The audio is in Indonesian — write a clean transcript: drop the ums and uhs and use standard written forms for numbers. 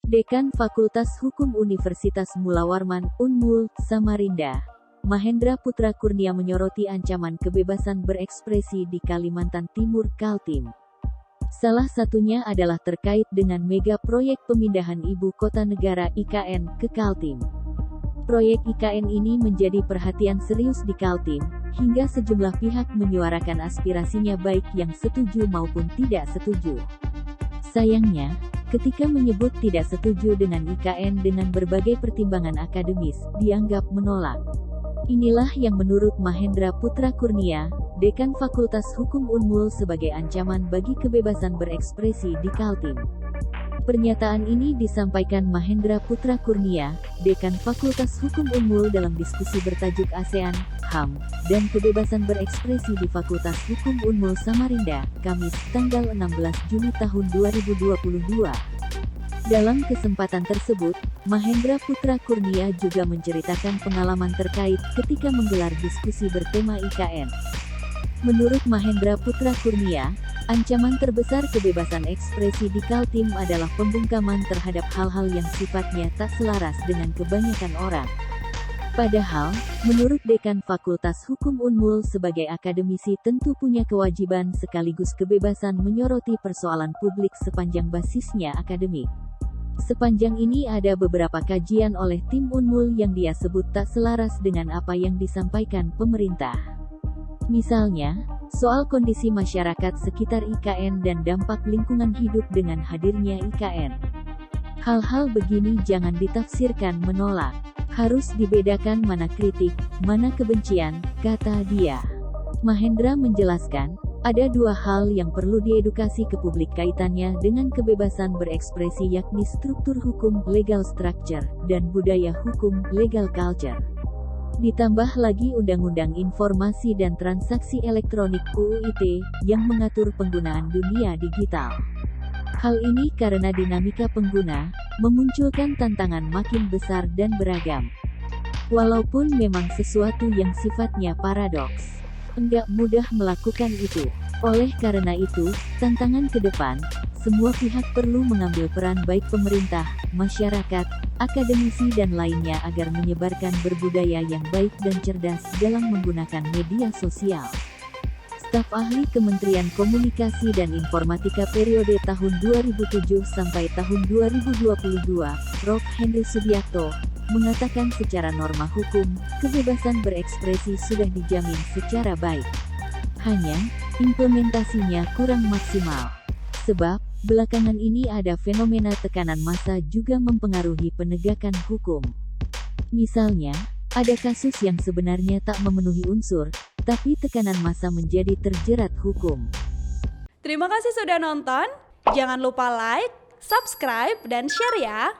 Dekan Fakultas Hukum Universitas Mula Warman, Unmul, Samarinda, Mahendra Putra Kurnia menyoroti ancaman kebebasan berekspresi di Kalimantan Timur Kaltim. Salah satunya adalah terkait dengan mega proyek pemindahan ibu kota negara IKN ke Kaltim. Proyek IKN ini menjadi perhatian serius di Kaltim, hingga sejumlah pihak menyuarakan aspirasinya baik yang setuju maupun tidak setuju. Sayangnya, ketika menyebut tidak setuju dengan IKN dengan berbagai pertimbangan akademis, dianggap menolak. Inilah yang menurut Mahendra Putra Kurnia, Dekan Fakultas Hukum Unmul sebagai ancaman bagi kebebasan berekspresi di Kaltim. Pernyataan ini disampaikan Mahendra Putra Kurnia, Dekan Fakultas Hukum Unmul dalam diskusi bertajuk ASEAN, HAM, dan Kebebasan Berekspresi di Fakultas Hukum Unmul Samarinda, Kamis, tanggal 16 Juni tahun 2022. Dalam kesempatan tersebut, Mahendra Putra Kurnia juga menceritakan pengalaman terkait ketika menggelar diskusi bertema IKN. Menurut Mahendra Putra Kurnia, ancaman terbesar kebebasan ekspresi di Kaltim adalah pembungkaman terhadap hal-hal yang sifatnya tak selaras dengan kebanyakan orang. Padahal, menurut Dekan Fakultas Hukum Unmul sebagai akademisi tentu punya kewajiban sekaligus kebebasan menyoroti persoalan publik sepanjang basisnya akademik. Sepanjang ini ada beberapa kajian oleh tim Unmul yang dia sebut tak selaras dengan apa yang disampaikan pemerintah. Misalnya, soal kondisi masyarakat sekitar IKN dan dampak lingkungan hidup dengan hadirnya IKN. Hal-hal begini jangan ditafsirkan menolak. Harus dibedakan mana kritik, mana kebencian, kata dia. Mahendra menjelaskan, ada dua hal yang perlu diedukasi ke publik kaitannya dengan kebebasan berekspresi yakni struktur hukum, legal structure, dan budaya hukum, legal culture. Ditambah lagi Undang-Undang Informasi dan Transaksi Elektronik (UU ITE) yang mengatur penggunaan dunia digital. Hal ini karena dinamika pengguna, memunculkan tantangan makin besar dan beragam. Walaupun memang sesuatu yang sifatnya paradoks, enggak mudah melakukan itu. Oleh karena itu, tantangan ke depan, semua pihak perlu mengambil peran baik pemerintah, masyarakat, akademisi dan lainnya agar menyebarkan berbudaya yang baik dan cerdas dalam menggunakan media sosial. Staf ahli Kementerian Komunikasi dan Informatika periode tahun 2007 sampai tahun 2022, Prof. Henry Subiakto, mengatakan secara norma hukum, kebebasan berekspresi sudah dijamin secara baik. Hanya, implementasinya kurang maksimal. Sebab, belakangan ini ada fenomena tekanan massa juga mempengaruhi penegakan hukum. Misalnya, ada kasus yang sebenarnya tak memenuhi unsur, tapi tekanan massa menjadi terjerat hukum. Terima kasih sudah nonton, jangan lupa like, subscribe, dan share ya!